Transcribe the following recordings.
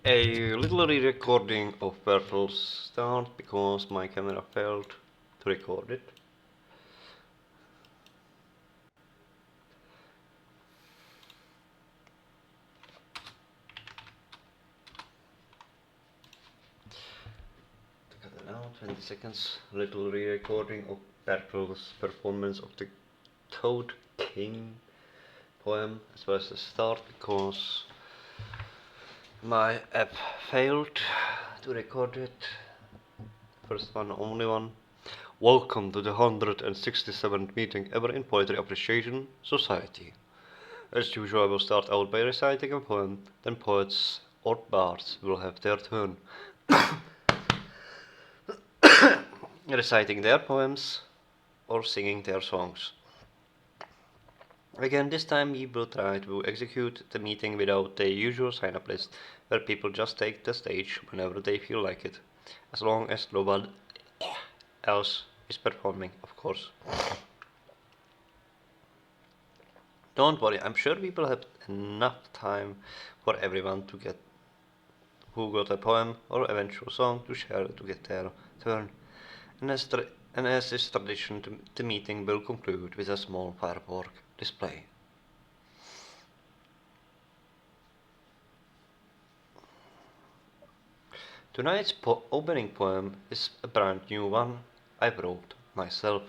A little re-recording of Bertel's start because my camera failed to record it. To cut it out, 20 seconds. Little re-recording of Bertel's performance of the Toad King poem as well as the start because my app failed to record it. First one, only one. Welcome to the 167th meeting ever in Poetry Appreciation Society. As usual, I will start out by reciting a poem, then poets or bards will have their turn reciting their poems or singing their songs. Again, this time we will try to execute the meeting without the usual sign-up list, where people just take the stage whenever they feel like it, as long as nobody else is performing, of course. Don't worry, I'm sure we will have enough time for everyone to get who got a poem or eventual song to share to get their turn. And as is tradition, the meeting will conclude with a small firework display. Tonight's opening poem is a brand new one I wrote myself.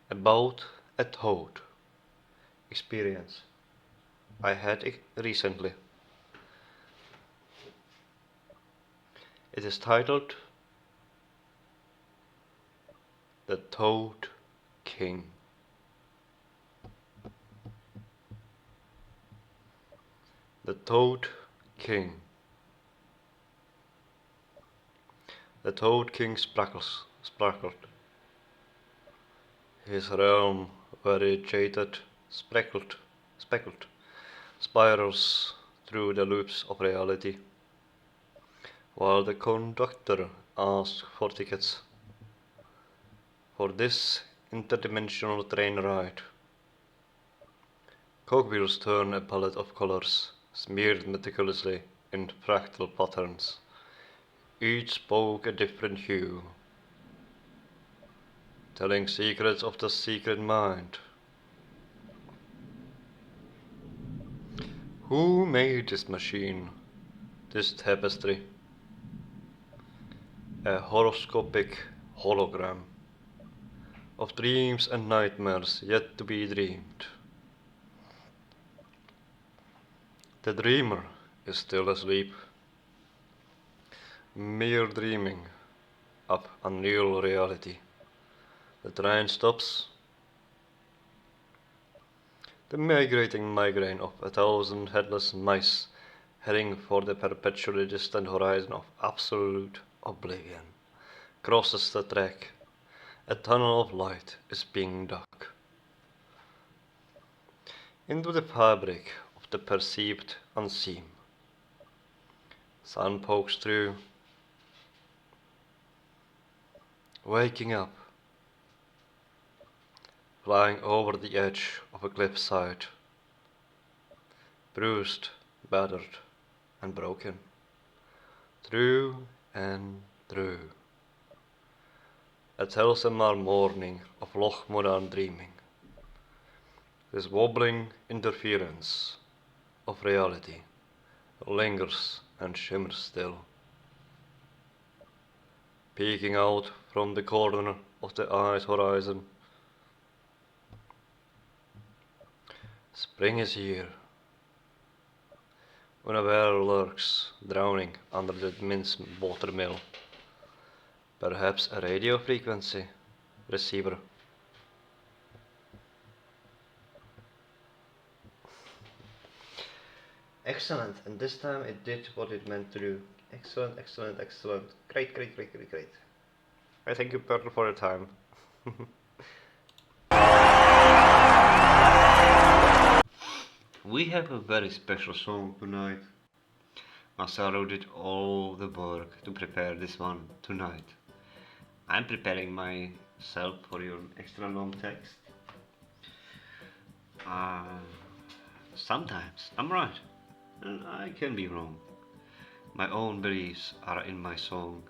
About a toad experience I had recently. It is titled The Toad King. The Toad King. The Toad King sparkled. His realm variegated, speckled, spirals through the loops of reality, while the conductor asked for tickets for this interdimensional train ride. Cogwheels turn a palette of colors, smeared meticulously in fractal patterns. Each spoke a different hue, telling secrets of the secret mind. Who made this machine, this tapestry? A horoscopic hologram of dreams and nightmares yet to be dreamed. The dreamer is still asleep, mere dreaming of unreal reality. The train stops. The migrating migraine of 1,000 headless mice heading for the perpetually distant horizon of absolute oblivion crosses the track. A tunnel of light is being dug into the fabric of the perceived unseen. Sun pokes through, waking up, flying over the edge of a cliffside, bruised, battered, and broken, through and through. A Telsamar morning of Loch Moran dreaming, this wobbling interference of reality lingers and shimmers still, peeking out from the corner of the eye's horizon. Spring is here. Unaware lurks, drowning under the mince watermill. Perhaps a radio frequency receiver. Excellent, and this time it did what it meant to do. Excellent, excellent, excellent. Great, great, great, great, great. I thank you, Bertel, for your time. We have a very special song tonight. Masaru did all the work to prepare this one tonight. I'm preparing my self for your extra long text. Sometimes I'm right, and I can be wrong. My own beliefs are in my song.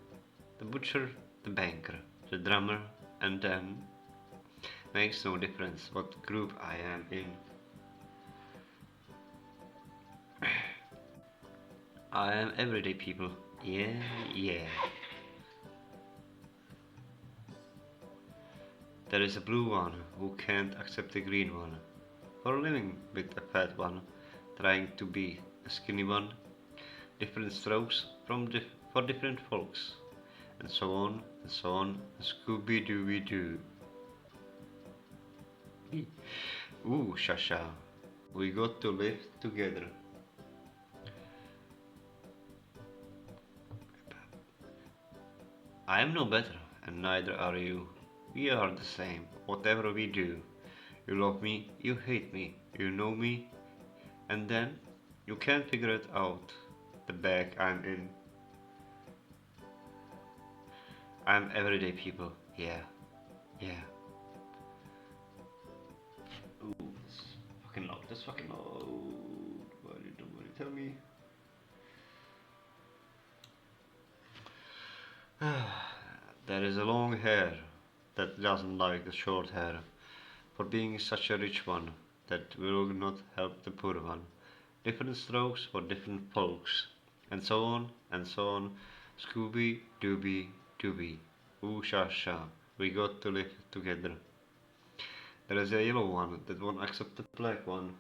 The butcher, the banker, the drummer, and them makes no difference what group I am in. I am everyday people. Yeah, yeah. There is a blue one who can't accept the green one. For living with a fat one, trying to be a skinny one. Different strokes for different folks. And so on, and so on. Scooby-Dooby-Doo. Ooh, Shasha. We got to live together. I am no better, and neither are you. We are the same, whatever we do. You love me, you hate me, you know me, and then you can't figure it out. The bag I'm in. I'm everyday people, yeah, yeah. Ooh, that's fucking loud. Why did nobody tell me? There is a long hair that doesn't like the short hair, for being such a rich one that will not help the poor one. Different strokes for different folks, and so on and so on. Scooby Dooby Dooby. Ooh sha sha. We got to live together. There is a yellow one that won't accept the black one,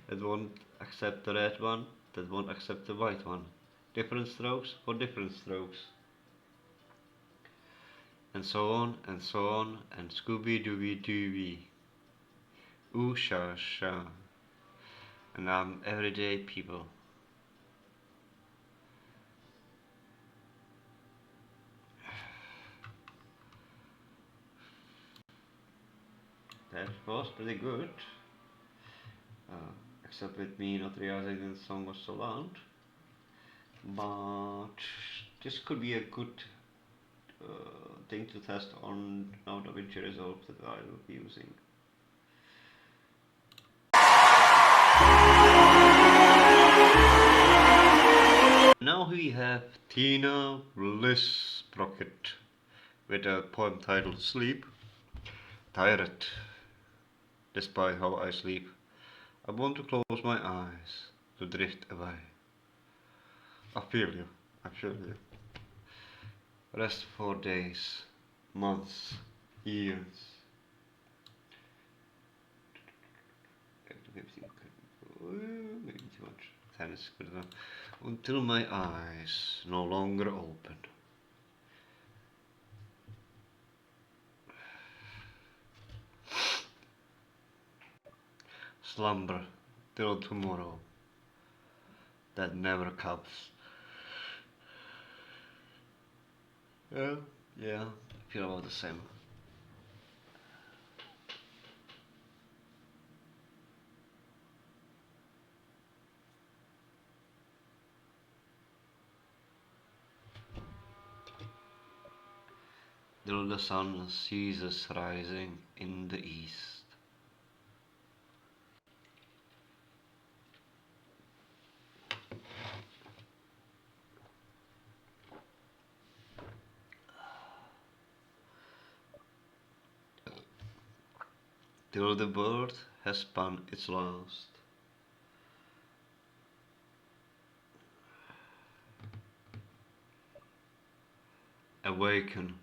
that won't accept the red one, that won't accept the white one. Different strokes for different strokes. And so on and so on, and Scooby Dooby Dooby. Ooh sha sha. And I'm everyday people. That was pretty good. Except with me not realizing the song was so loud. But this could be a good thing to test on now DaVinci Resolve that I will be using. Now we have Tina Bliss Sprocket with a poem titled Sleep. Tired, despite how I sleep. I want to close my eyes, to drift away. I feel you, I feel you. Rest for days, months, years. Maybe too much. Tennis good enough. Until my eyes no longer open. Slumber till tomorrow. That never comes. Yeah, I feel about the same. Till the sun ceases rising in the east. Till the bird has spun its last. Awaken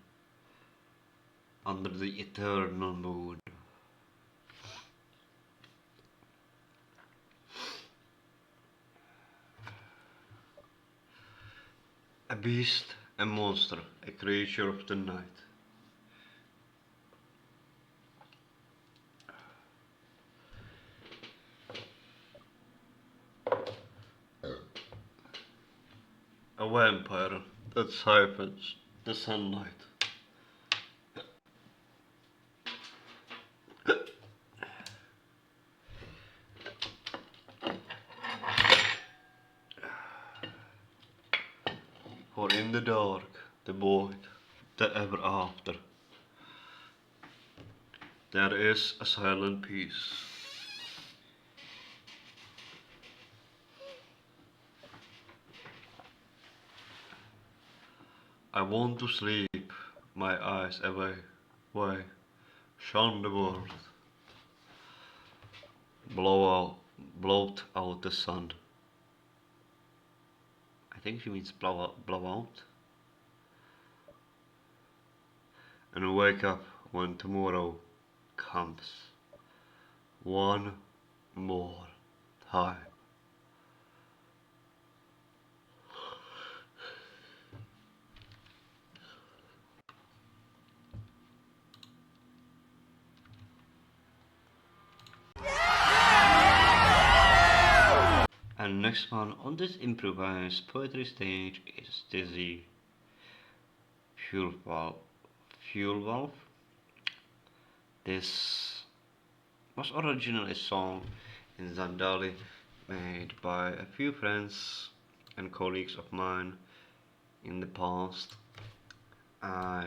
under the eternal moon. A beast, a monster, a creature of the night. A vampire that siphons the sunlight. For in the dark, the void, the ever after, There is a silent peace. I want to sleep, my eyes away, shun the world, blot out the sun. I think she means blow out. And wake up when tomorrow comes. One more time. And next one on this improvised poetry stage is Dizzy Fuel Valve. This was originally a song in Zandali made by a few friends and colleagues of mine in the past. I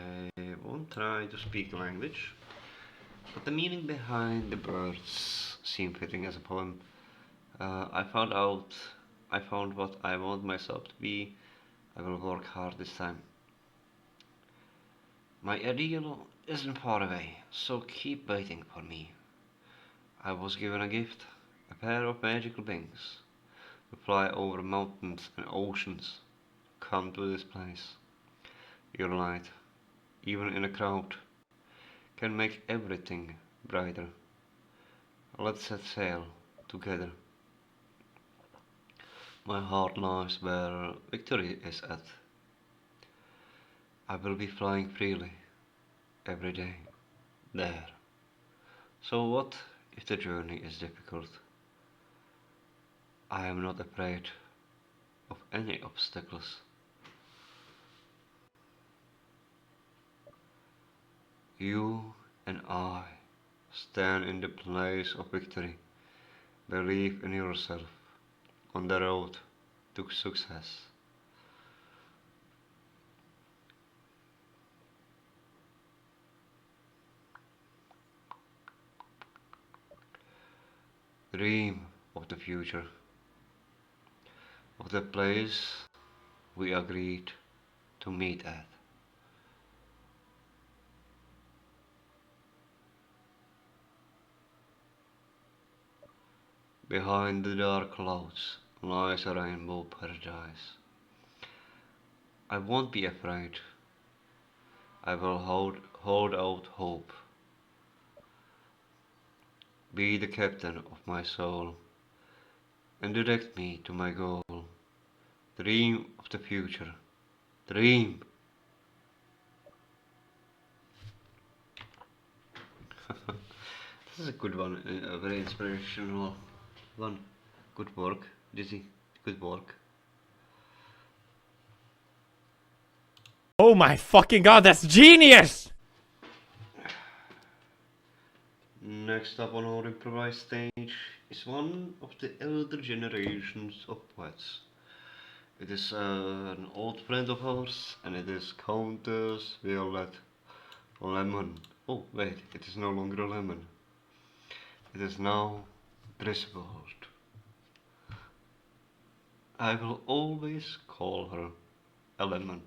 won't try to speak the language, but the meaning behind the words seem fitting as a poem. I found what I want myself to be. I will work hard this time. My ideal isn't far away, so keep waiting for me. I was given a gift, a pair of magical wings, to fly over mountains and oceans. Come to this place. Your light, even in a crowd, can make everything brighter. Let's set sail together. My heart lies where victory is at. I will be flying freely every day there. So what if the journey is difficult? I am not afraid of any obstacles. You and I stand in the place of victory. Believe in yourself on the road to success. Dream of the future, of the place we agreed to meet at. Behind the dark clouds lies a rainbow paradise. I won't be afraid. I will hold out hope. Be the captain of my soul and direct me to my goal. Dream of the future. Dream. This is a good one, a very inspirational one. Good work, Dizzy. Good work. Oh my fucking god, that's genius! Next up on our improvised stage is one of the elder generations of poets. It is an old friend of ours, and it is Countess Violet Lemon. Oh wait, it is no longer a lemon. It is now Griswold. I will always call her a lemon.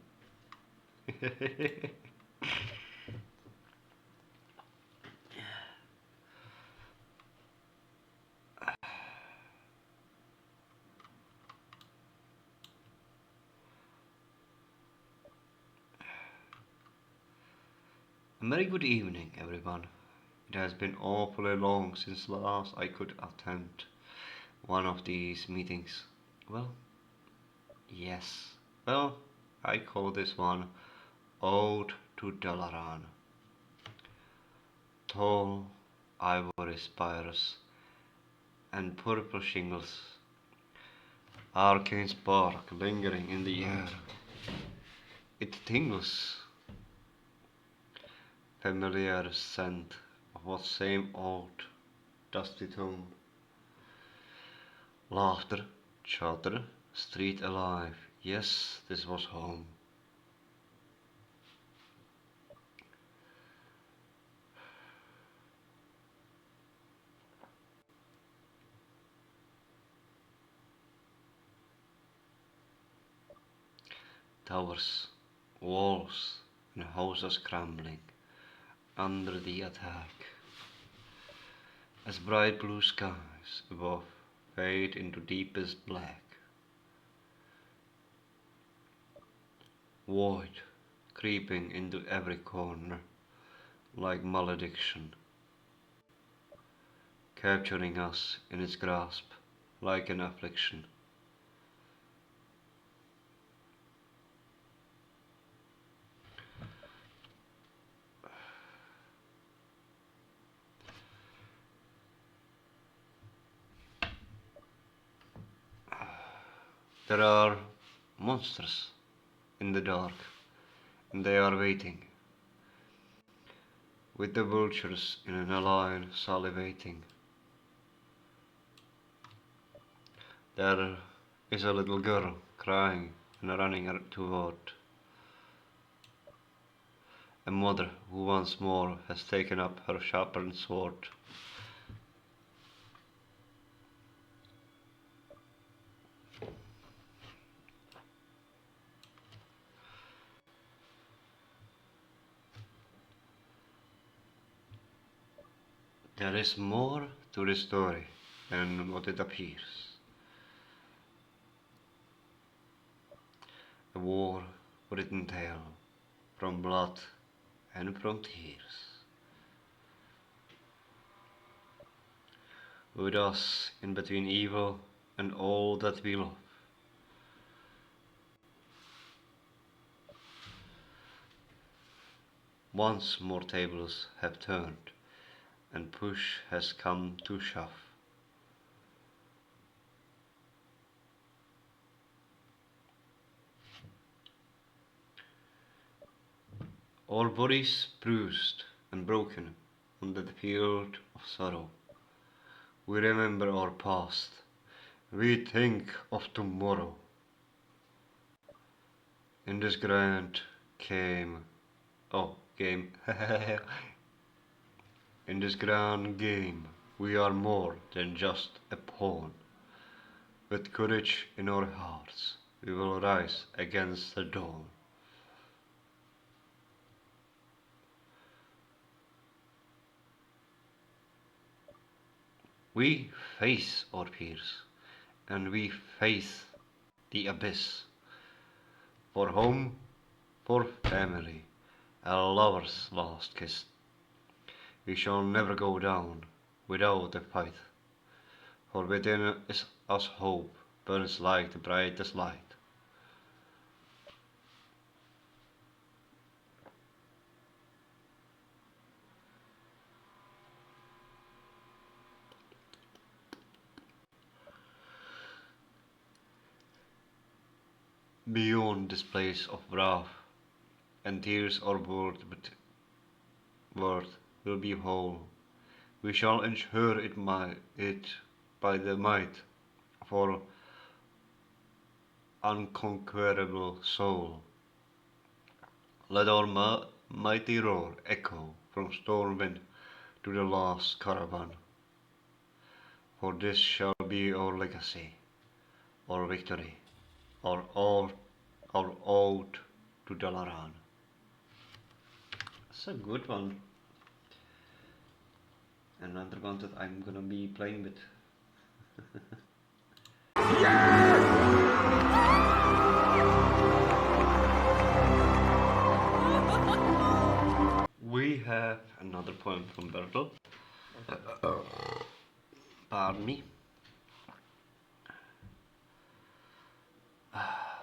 A very good evening, everyone. It has been awfully long since last I could attend one of these meetings. Well, yes. Well, I call this one Ode to Dalaran. Tall ivory spires and purple shingles, arcane spark lingering in the air. It tingles. Familiar scent of what same old dusty tomb. Laughter, chatter, street alive. Yes, this was home. Towers, walls, and houses crumbling under the attack. As bright blue skies above fade into deepest black. Void creeping into every corner like malediction, capturing us in its grasp like an affliction. There are monsters in the dark, and they are waiting, with the vultures in a line salivating. There is a little girl crying and running toward a mother who once more has taken up her sharpened sword. There is more to the story than what it appears. A war written tale from blood and from tears. With us in between evil and all that we love. Once more tables have turned, and push has come to shove. All bodies bruised and broken on the field of sorrow. We remember our past. We think of tomorrow. In this grand game, in this grand game, we are more than just a pawn. With courage in our hearts, we will rise against the dawn. We face our fears, and we face the abyss. For home, for family, a lover's last kiss. We shall never go down without a fight, for within us hope burns like the brightest light. Beyond this place of wrath and tears our world will be whole. We shall ensure it by the might of our unconquerable soul. Let our mighty roar echo from Stormwind to the last caravan. For this shall be our legacy, our victory, our ode to Dalaran. That's a good one. Another one that I'm gonna be playing with. We have another poem from Bertel. Pardon me.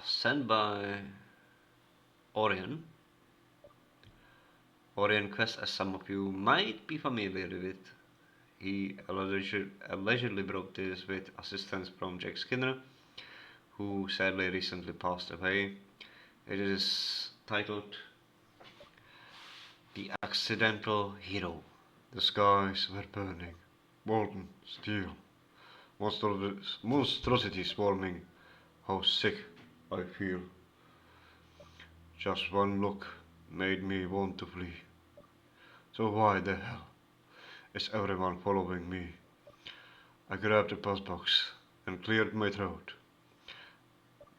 Sent by Orion. Orion Quest, as some of you might be familiar with. He allegedly wrote this with assistance from Jack Skinner, who sadly recently passed away. It is titled The Accidental Hero. The skies were burning, molten steel, monstrosity swarming. How sick I feel. Just one look made me want to flee. So why the hell is everyone following me? I grabbed a buzz box and cleared my throat.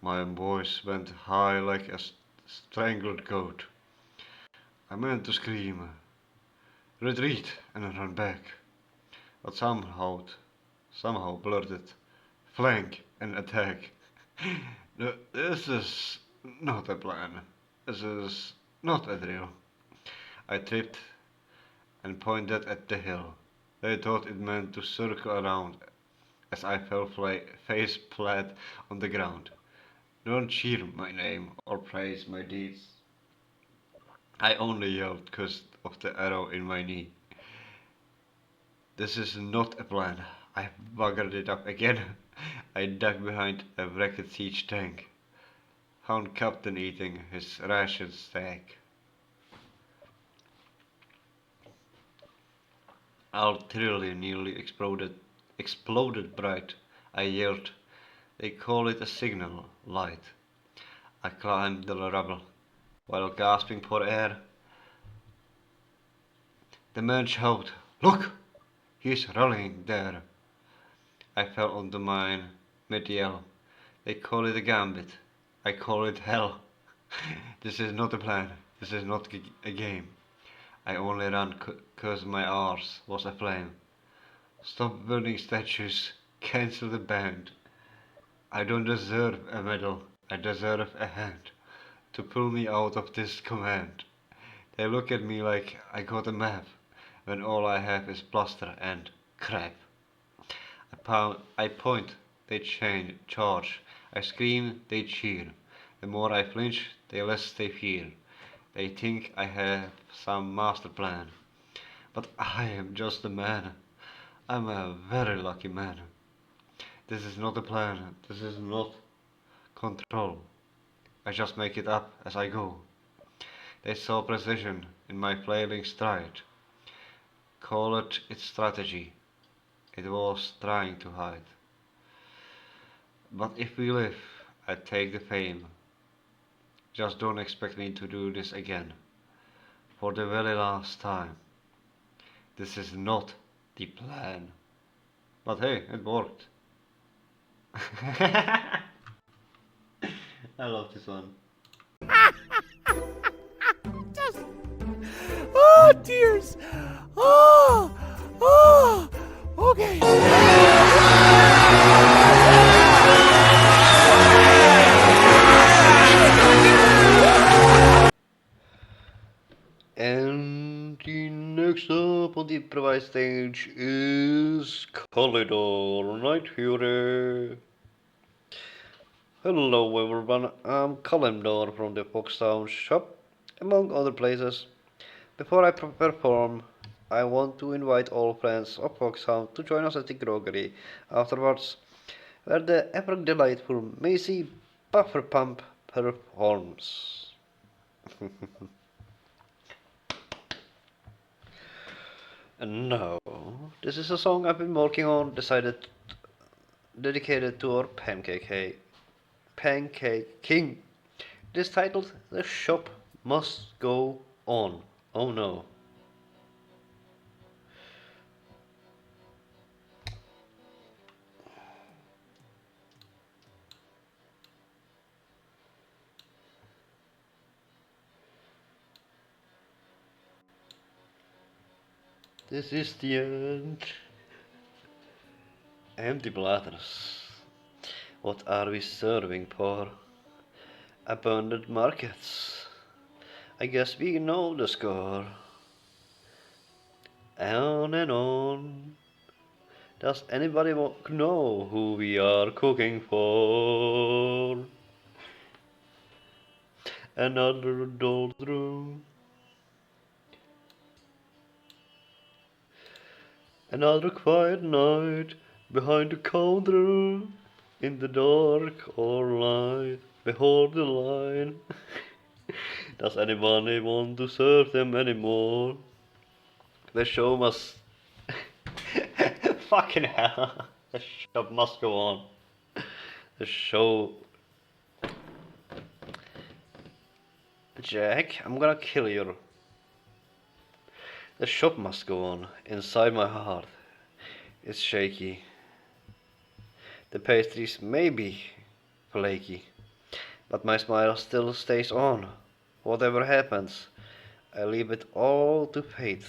My voice went high like a strangled goat. I meant to scream, retreat, and run back, but somehow blurted, flank and attack. This is not a plan. This is not a drill. I tripped and pointed at the hill. They thought it meant to circle around as I fell face flat on the ground. Don't cheer my name or praise my deeds. I only yelled because of the arrow in my knee. This is not a plan. I buggered it up again. I ducked behind a wrecked siege tank. Found Captain eating his ration stack. Artillery nearly exploded bright. I yelled. They call it a signal light. I climbed the rubble while gasping for air. The man shouted, "Look! He's rallying there." I fell onto mine mid-yell. They call it a gambit. I call it hell. This is not a plan. This is not a game. I only ran 'cause my arse was aflame. Stop burning statues. Cancel the band. I don't deserve a medal. I deserve a hand to pull me out of this command. They look at me like I got a map when all I have is plaster and crap. I point, they charge. I scream, they cheer. The more I flinch, the less they fear. They think I have some master plan. But I am just a man. I'm a very lucky man. This is not a plan. This is not control. I just make it up as I go. They saw precision in my flailing stride. Call it its strategy. It was trying to hide. But if we live, I take the fame. Just don't expect me to do this again. For the very last time. This is not the plan. But hey, it worked. I love this one. Oh, tears. Oh, okay. And the next up on the improvised stage is Corridor Night Fury. Hello everyone, I'm Kalimdor from the Foxtown shop, among other places. Before I perform, I want to invite all friends of Foxtown to join us at the Groggery afterwards, where the ever delightful Macy Bufferpump performs. And now, this is a song I've been working on, dedicated to our Pancake King. It is titled "The Shop Must Go On." Oh no. This is the end. Empty bladders. What are we serving for? Abandoned markets. I guess we know the score. On and on. Does anybody know who we are cooking for? Another doldrum. Another quiet night behind the counter, in the dark or light, behold the line. Does anybody want to serve them anymore? The show must... Fucking hell. The show must go on. The show... Jack, I'm gonna kill you. The shop must go on. Inside my heart. It's shaky. The pastries may be flaky, But my smile still stays on. Whatever happens, I leave it all to fate.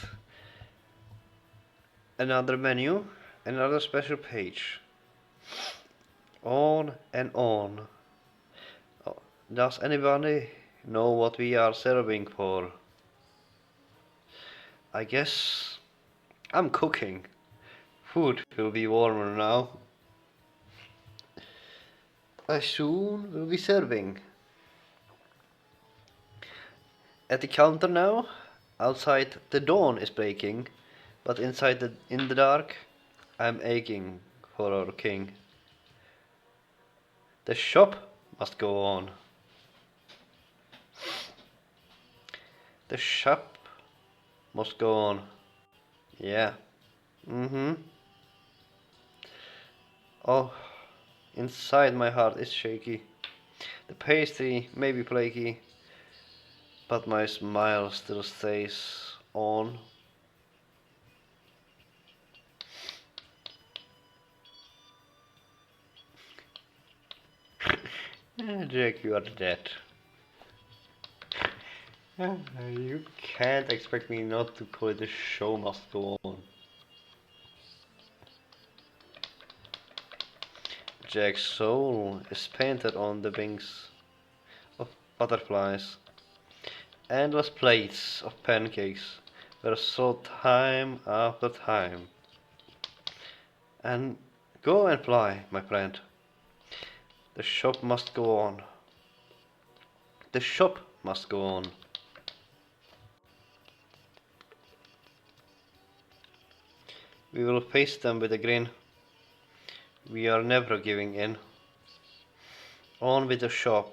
Another menu, another special page. On and on. Oh, does anybody know what we are serving for? I guess I'm cooking. Food will be warmer now. I soon will be serving. At the counter now, outside the dawn is breaking, but in the dark, I'm aching for our king. The shop must go on. The shop must go on. Yeah. Oh, inside my heart is shaky. The pastry may be flaky, but my smile still stays on. Jack, you are dead. You can't expect me not to call it the show must go on. Jack's soul is painted on the wings of butterflies. Endless plates of pancakes were sold time after time. And go and fly, my friend. The shop must go on. The shop must go on. We will face them with a grin. We are never giving in. On with the shop.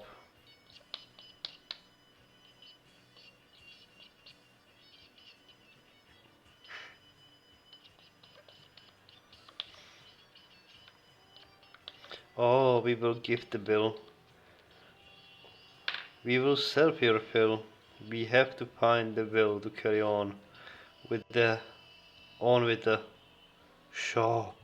Oh, we will give the bill. We will serve your fill. We have to find the will to carry on with the shop.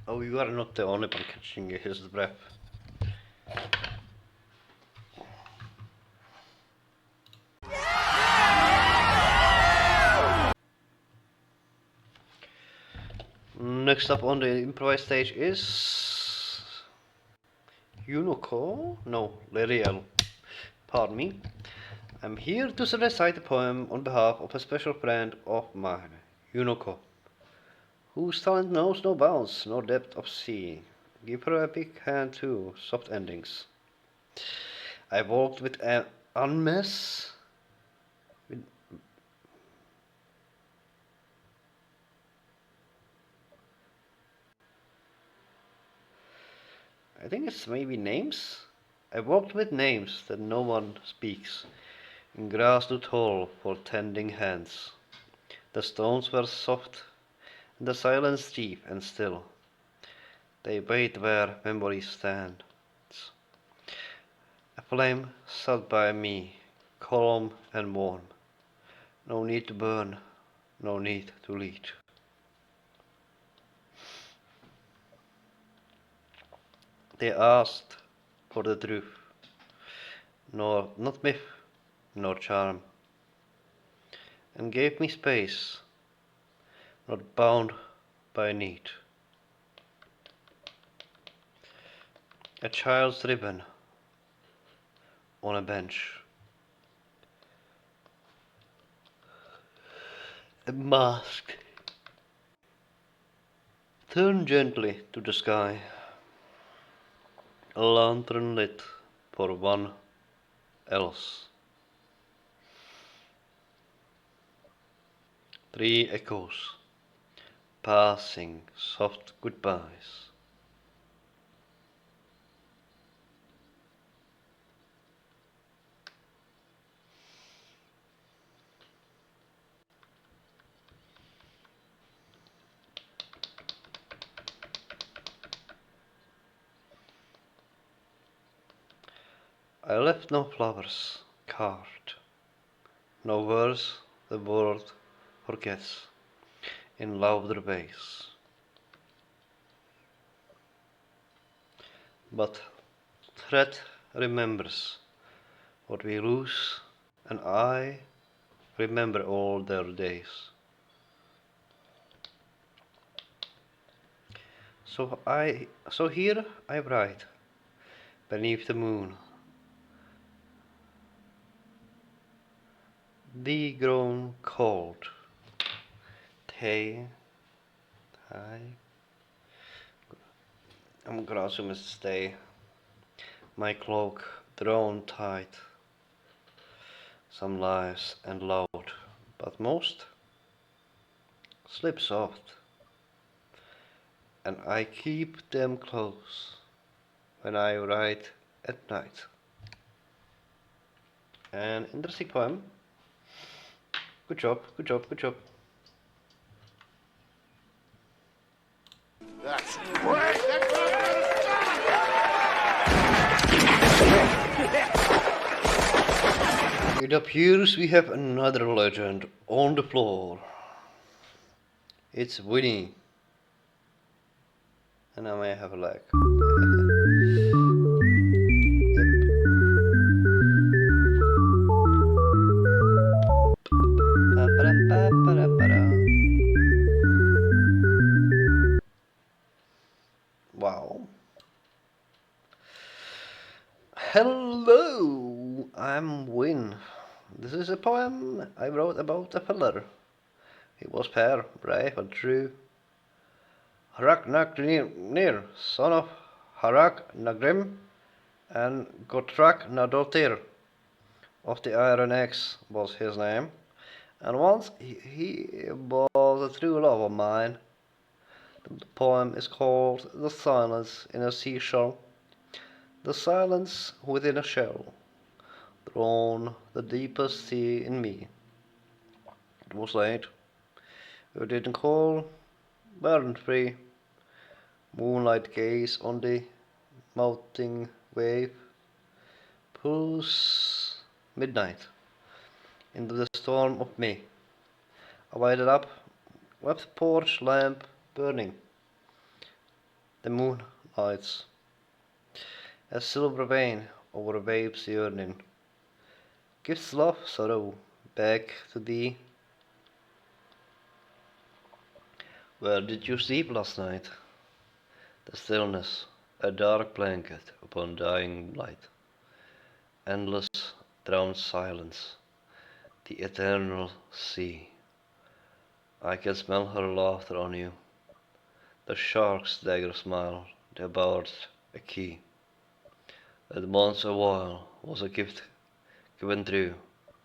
Oh, you are not the only one catching his breath. Next up on the improvised stage is Yunoko? No, Leriel. Pardon me. I'm here to recite a poem on behalf of a special friend of mine, Yunoko, whose talent knows no bounds, no depth of sea. Give her a big hand too, soft endings. I walked with an unmess. I think it's maybe names? I walked with names that no one speaks, in grass too tall for tending hands. The stones were soft, and the silence deep and still. They wait where memory stands. A flame sat by me, calm and warm. No need to burn, no need to lead. They asked for the truth, nor not myth, nor charm, and gave me space, not bound by need. A child's ribbon on a bench. A mask. Turn gently to the sky. A lantern lit for one else. 3 echoes, passing soft goodbyes. I left no flowers carved, no words the world forgets in louder ways. But thread remembers what we lose, and I remember all their days. So here I write beneath the moon, thee grown cold, I am gonna assume it's stay. My cloak drawn tight, some lies and loud, but most slip soft, and I keep them close when I write at night. An interesting poem. Good job, good job, good job. That's great! That's what It appears we have another legend on the floor. It's Winnie. And I may have a lag. Wow. Hello, I'm Win. This is a poem I wrote about a feller. He was fair, brave and true. Harak Nagnir, son of Harak Nagrim and Gotrak Nadotir of the Iron Axe was his name. And once he was a true love of mine. The poem is called The Silence in a Seashell. The silence within a shell, drawn the deepest sea in me. It was late. You didn't call, weren't free. Moonlight gaze on the mounting wave. Pulse midnight into the storm of me. I waited up, left the porch lamp burning. The moon lights a silver vein over waves yearning. Gives love, sorrow, back to thee. Where did you sleep last night? The stillness, a dark blanket upon dying light. Endless, drowned silence, the eternal sea. I can smell her laughter on you. The shark's dagger smile, the bard's a key. That once a while was a gift given through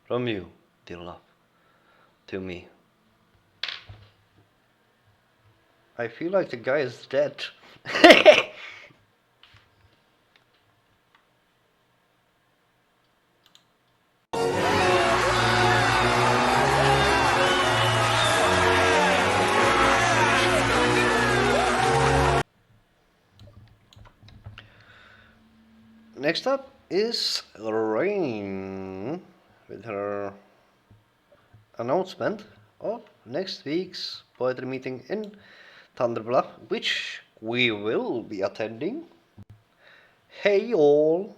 from you, dear love, to me. I feel like the guy is dead. Next up is Rain with her announcement of next week's poetry meeting in Thunderbluff, which we will be attending. Hey all!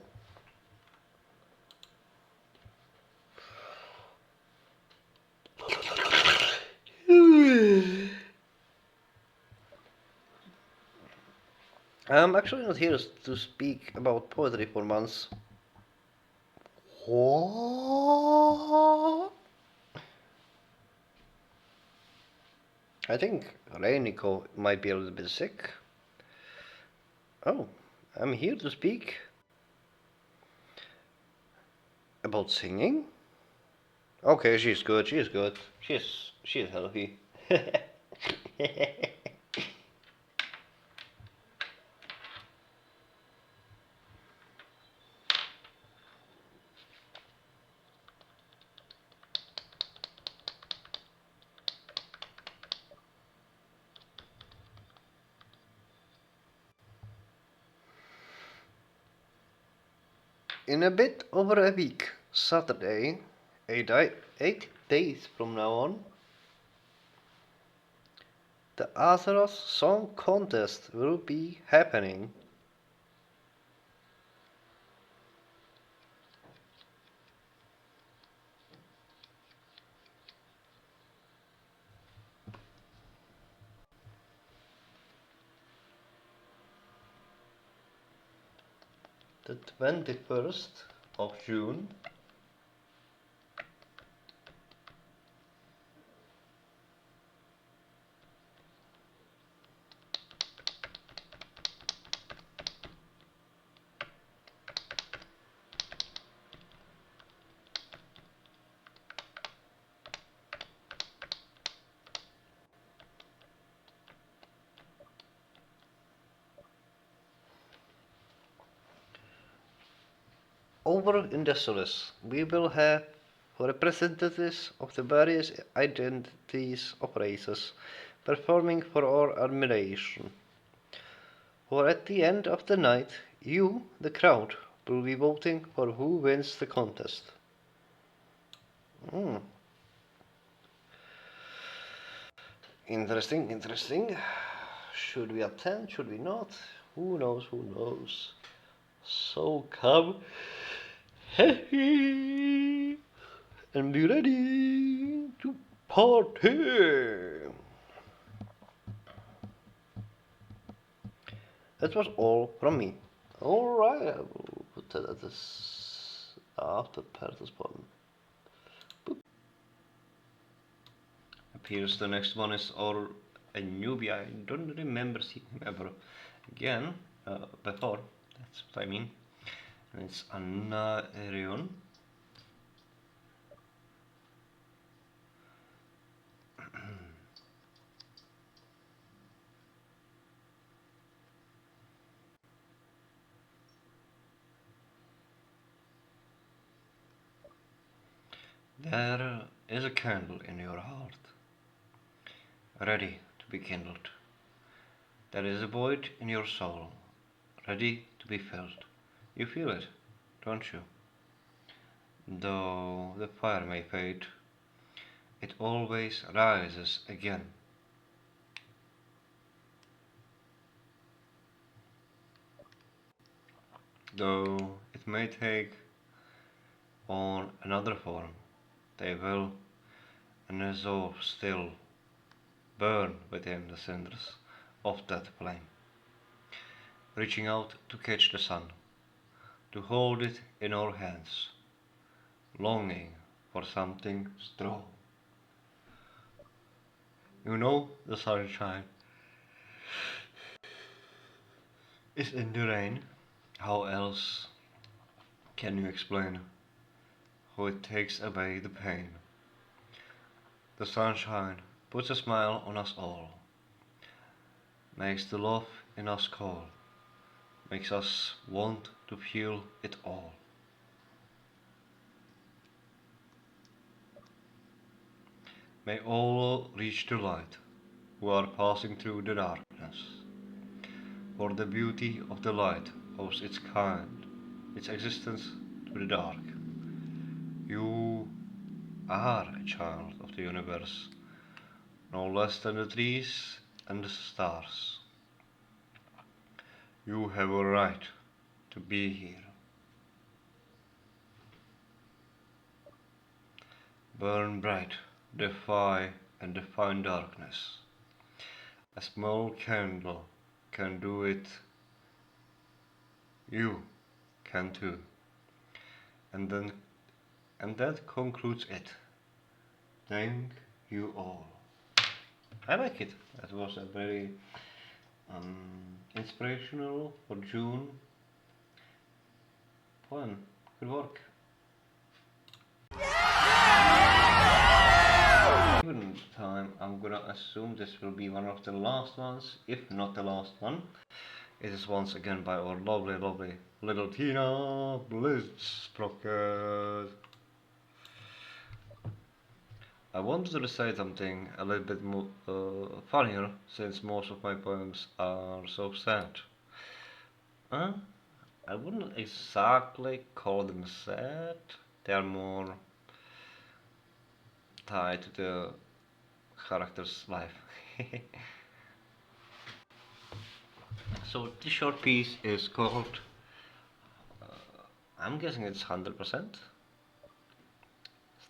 I'm actually not here to speak about poetry for once. What? I think Reiniko might be a little bit sick. Oh, I'm here to speak about singing. Okay, she's good. She's good. She's healthy. In a bit over a week, Saturday, 8 days from now on, the Azeroth Song Contest will be happening. The 21st of June. Over in the Solus, we will have representatives of the various identities of races performing for our admiration. For at the end of the night, you, the crowd, will be voting for who wins the contest. Interesting, interesting. Should we attend? Should we not? Who knows? Who knows? So come and be ready to party. That was all from me. Alright, I will put that at this after Perth's button. Appears the next one is our a newbie. I don't remember seeing him ever again before. That's what I mean. And it's Anarion. There is a candle in your heart, ready to be kindled. There is a void in your soul, ready to be filled. You feel it, don't you? Though the fire may fade, it always rises again. Though it may take on another form, they will and resolve still burn within the cinders of that flame, reaching out to catch the sun, to hold it in our hands, longing for something strong. You know the sunshine is in the rain. How else can you explain how it takes away the pain? The sunshine puts a smile on us all, makes the love in us call, makes us want to feel it all. May all reach the light who are passing through the darkness, for the beauty of the light owes its kind, its existence to the dark. You are a child of the universe, no less than the trees and the stars. You have a right to be here. Burn bright, defy and define darkness. A small candle can do it. You can too. And that concludes it. Thank you all. I like it. That was a very inspirational for June poem. Good work. Given time, I'm gonna assume this will be one of the last ones, if not the last one. It is once again by our lovely, lovely little Tina Blitzsprocket. I wanted to say something a little bit more funnier, since most of my poems are so sad. I wouldn't exactly call them sad. They are more tied to the character's life. So this short piece is called, I'm guessing it's 100%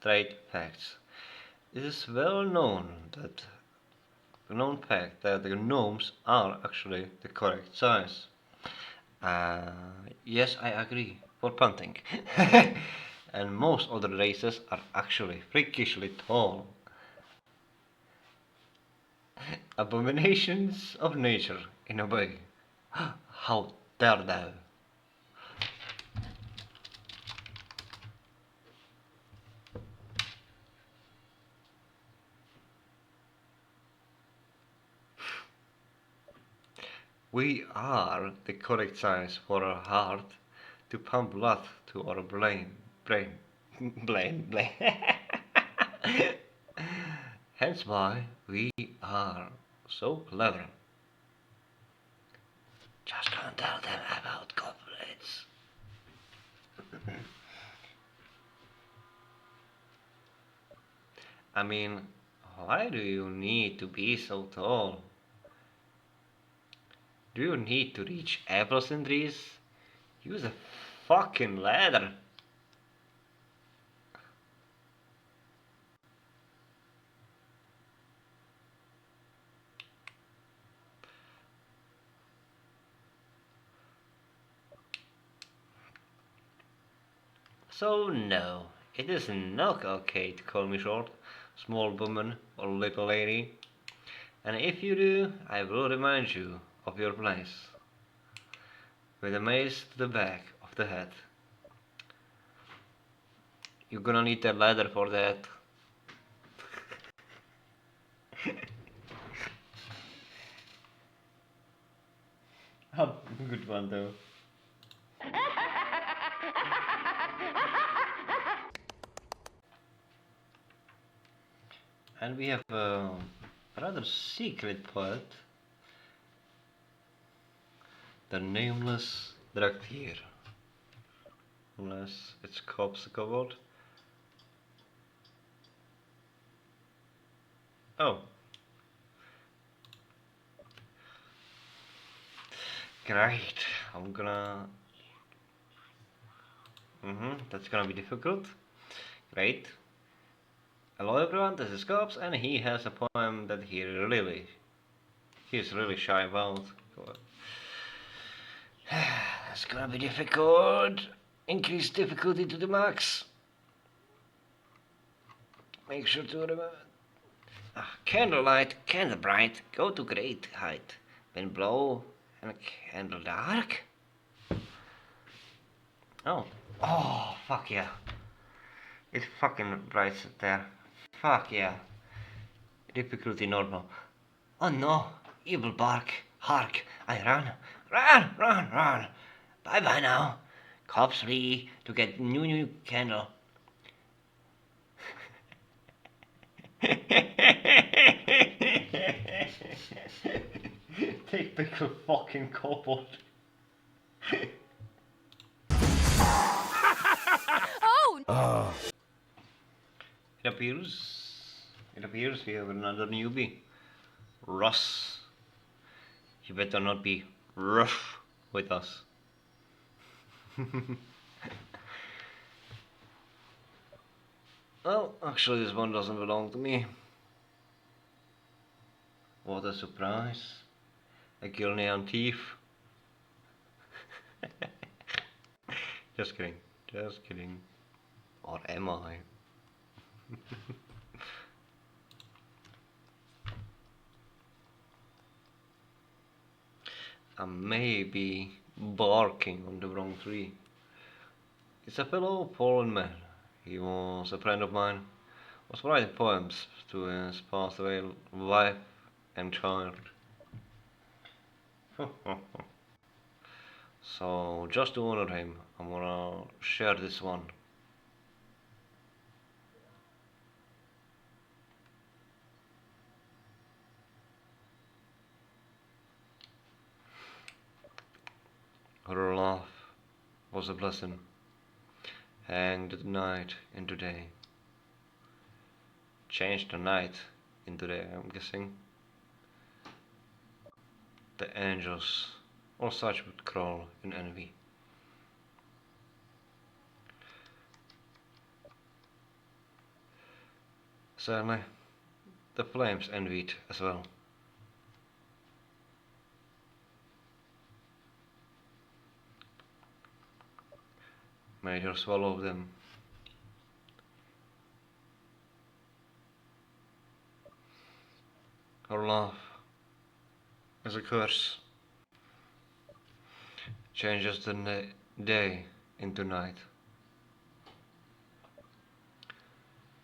straight facts. It is well known that the known fact that the gnomes are actually the correct size. Yes, I agree. For punting. And most other races are actually freakishly tall. Abominations of nature, in a way. How dare thou? We are the correct size for our heart to pump blood to our brain. Hence why we are so clever. Just can't tell them about goblins. I mean, why do you need to be so tall? Do you need to reach apples and trees? Use a fucking ladder. So no, it is not okay to call me short, small woman, or little lady. And if you do, I will remind you of your place. With a mace to the back of the head. You're gonna need a ladder for that. Oh, good one though. And we have a rather secret poet, the nameless Draktyr. Unless it's corpse covered. Oh. Great. I'm gonna... that's gonna be difficult. Great. Hello everyone, this is Cops, and he has a poem that he's really shy about. That's gonna be difficult. Increase difficulty to the max. Make sure to remember. Candlelight, candle bright, go to great height. Wind blow and candle dark. Oh, fuck yeah. It's fucking bright there. Fuck yeah. Difficulty normal. Oh no, evil bark. Hark, I run. Bye bye now. Cops free to get new candle. Typical fucking kobold. Oh! It appears we have another newbie. Russ. You better not be rough with us. Well, actually this one doesn't belong to me. What a surprise. A Gilnean thief. Just kidding. Or am I? I may be barking on the wrong tree. It's a fellow fallen man. He was a friend of mine. Was writing poems to his passed away wife and child. So just to honor him, I'm gonna share this one. Her laugh was a blessing. Hang the night into day. Change the night into day, I'm guessing. The angels, all such would crawl in envy. Sadly, the flames envied as well. Major swallow them. Our love is a curse. Changes the day into night.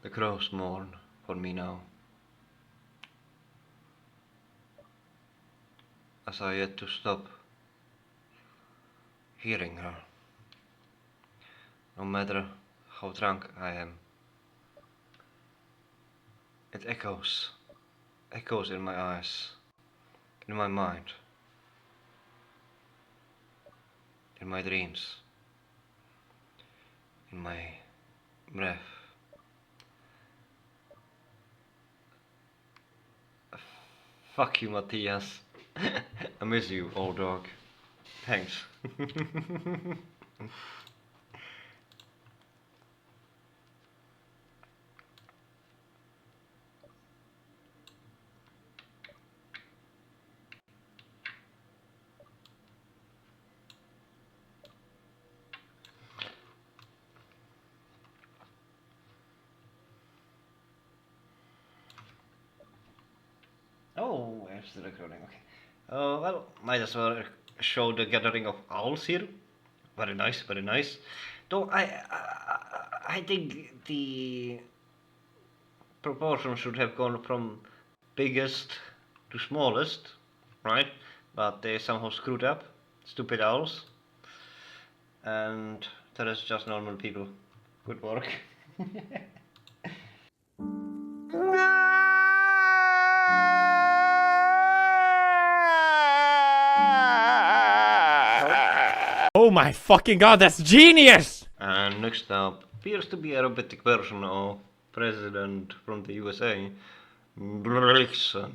The crows mourn for me now, as I yet to stop hearing her. No matter how drunk I am, it echoes in my eyes, in my mind, in my dreams, in my breath. Fuck you, Matthias. I miss you, old dog. Thanks. Oh, where's the recording? Okay. Well, might as well show the gathering of owls here. Very nice, very nice. Though I think the proportion should have gone from biggest to smallest, right? But they somehow screwed up. Stupid owls. And that is just normal people. Good work. Oh my fucking god, that's genius! And next up appears to be a robotic version of President from the USA, Nixon.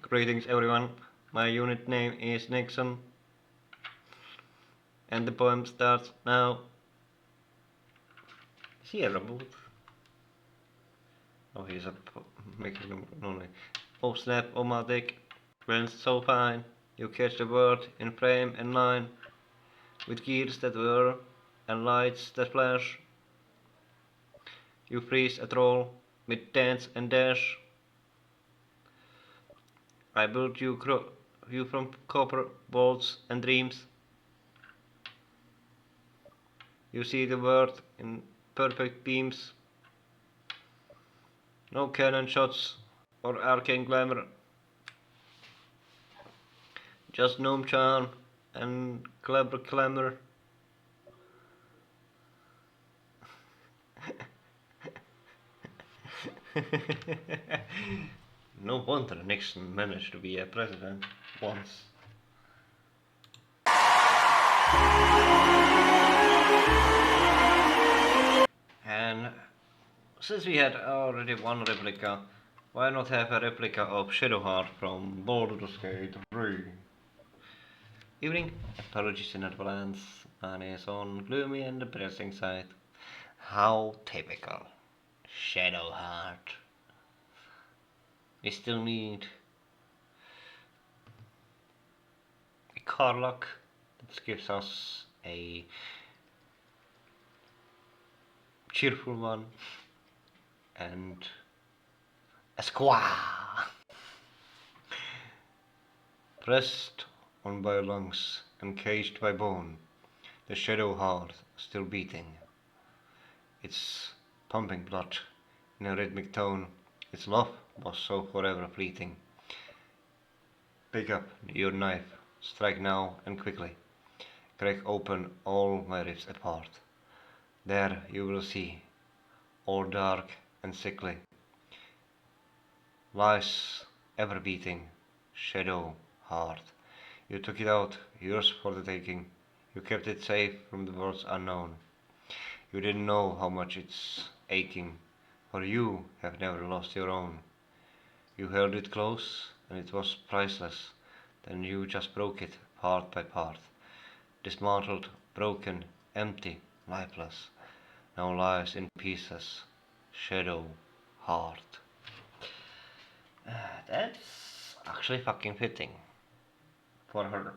Greetings everyone, my unit name is Nixon. And the poem starts now. Is he a robot? Oh, he's making a noise. Oh snap, oh my dick, blends so fine. You catch the word in frame and line, with gears that whir and lights that flash. You freeze a troll with dance and dash. I built you from copper bolts and dreams. You see the world in perfect beams. No cannon shots or arcane glamour. Just gnome charm and clever clamor. No wonder Nixon managed to be a president once. And since we had already one replica, why not have a replica of Shadowheart from Baldur's Gate 3? Evening, apologies in advance, mine is on gloomy and depressing side. How typical. Shadowheart. We still need a Carlock that gives us a cheerful one and a squaw. Pressed on by lungs and caged by bone, the shadow heart still beating. Its pumping blood in a rhythmic tone, its love was so forever fleeting. Pick up your knife, strike now and quickly, crack open all my ribs apart. There you will see, all dark and sickly, lies ever beating, shadow heart. You took it out, yours for the taking. You kept it safe from the world's unknown. You didn't know how much it's aching, for you have never lost your own. You held it close, and it was priceless. Then you just broke it, part by part. Dismantled, broken, empty, lifeless. Now lies in pieces. Shadow, heart. That's actually fucking fitting. For her.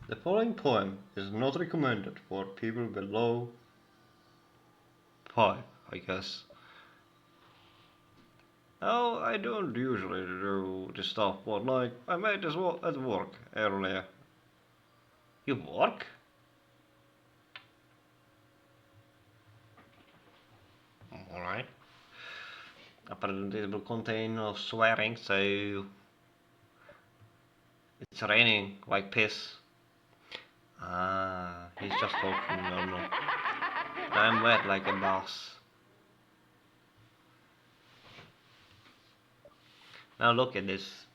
The following poem is not recommended for people below 5, I guess. No, I don't usually do this stuff, but like, I made this at work earlier. You work? Alright. Apparently it will contain no swearing, so it's raining like piss. Ah, he's just talking normal. I'm wet like a boss. Now look at this.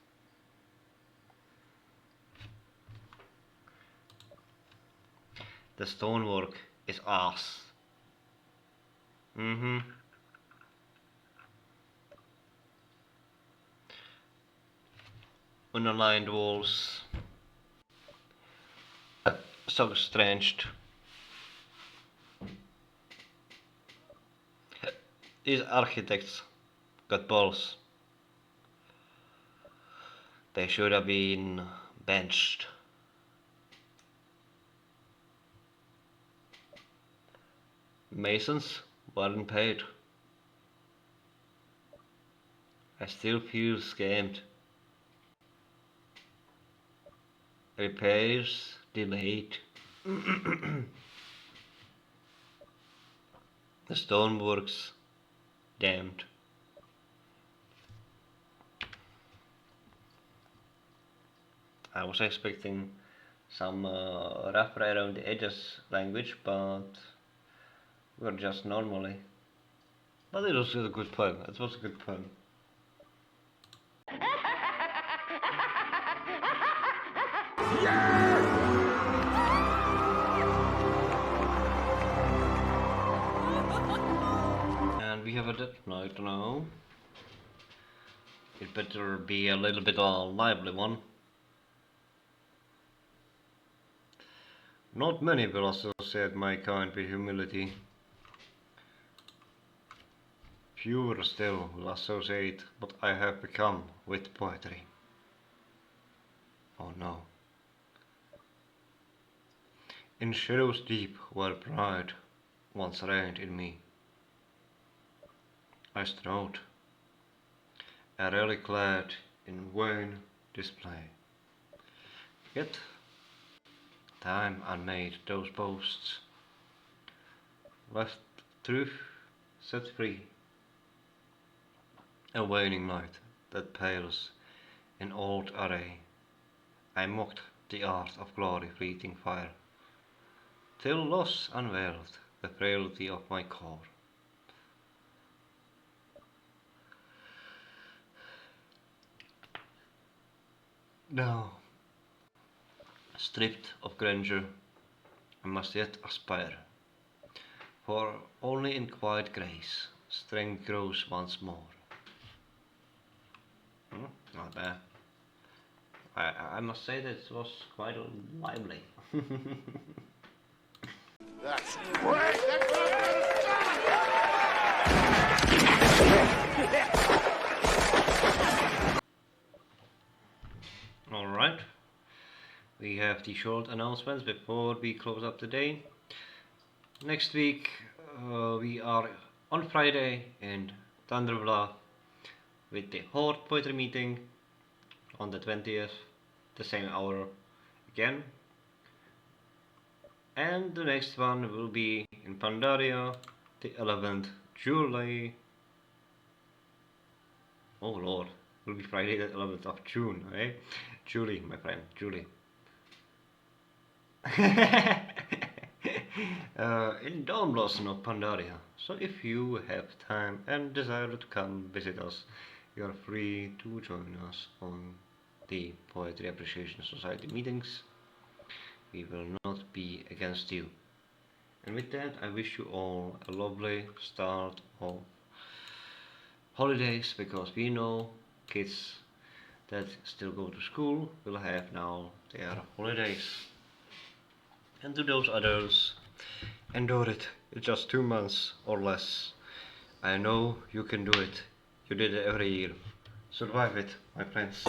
The stonework is ass. Underlined walls. So strange. These architects got balls. They should have been benched. Masons weren't paid. I still feel scammed. Repairs delayed. The stoneworks damned. I was expecting some rough around the edges language, but we're just normally. But it was a good poem. It was a good poem. And we have a death note now. It better be a little bit of a lively one. Not many will associate my kind with humility. Fewer still will associate what I have become with poetry. Oh no. In shadows deep where pride once reigned in me, I strode, a relic clad in vain display. Yet time unmade those boasts, left truth set free, a waning light that pales in old array. I mocked the art of glory fleeting fire, till loss unveiled the frailty of my core. Now, stripped of grandeur, I must yet aspire, for only in quiet grace strength grows once more. Not bad. I must say that it was quite lively. That's great. Alright. We have the short announcements before we close up the day. Next week we are on Friday in Thunderblah with the Horde Poetry Meeting on the 20th, the same hour again. And the next one will be in Pandaria, the 11th July. Oh lord, it will be Friday the 11th of June, eh? Julie, my friend, Julie. In Dawnblossom of Pandaria. So if you have time and desire to come visit us you are free to join us on the Poetry Appreciation Society meetings. We will not be against you. And with that, I wish you all a lovely start of holidays, because we know kids that still go to school will have now their holidays. And to those others, endure it. It's just 2 months or less. I know you can do it. You did it every year. Survive it, my friends.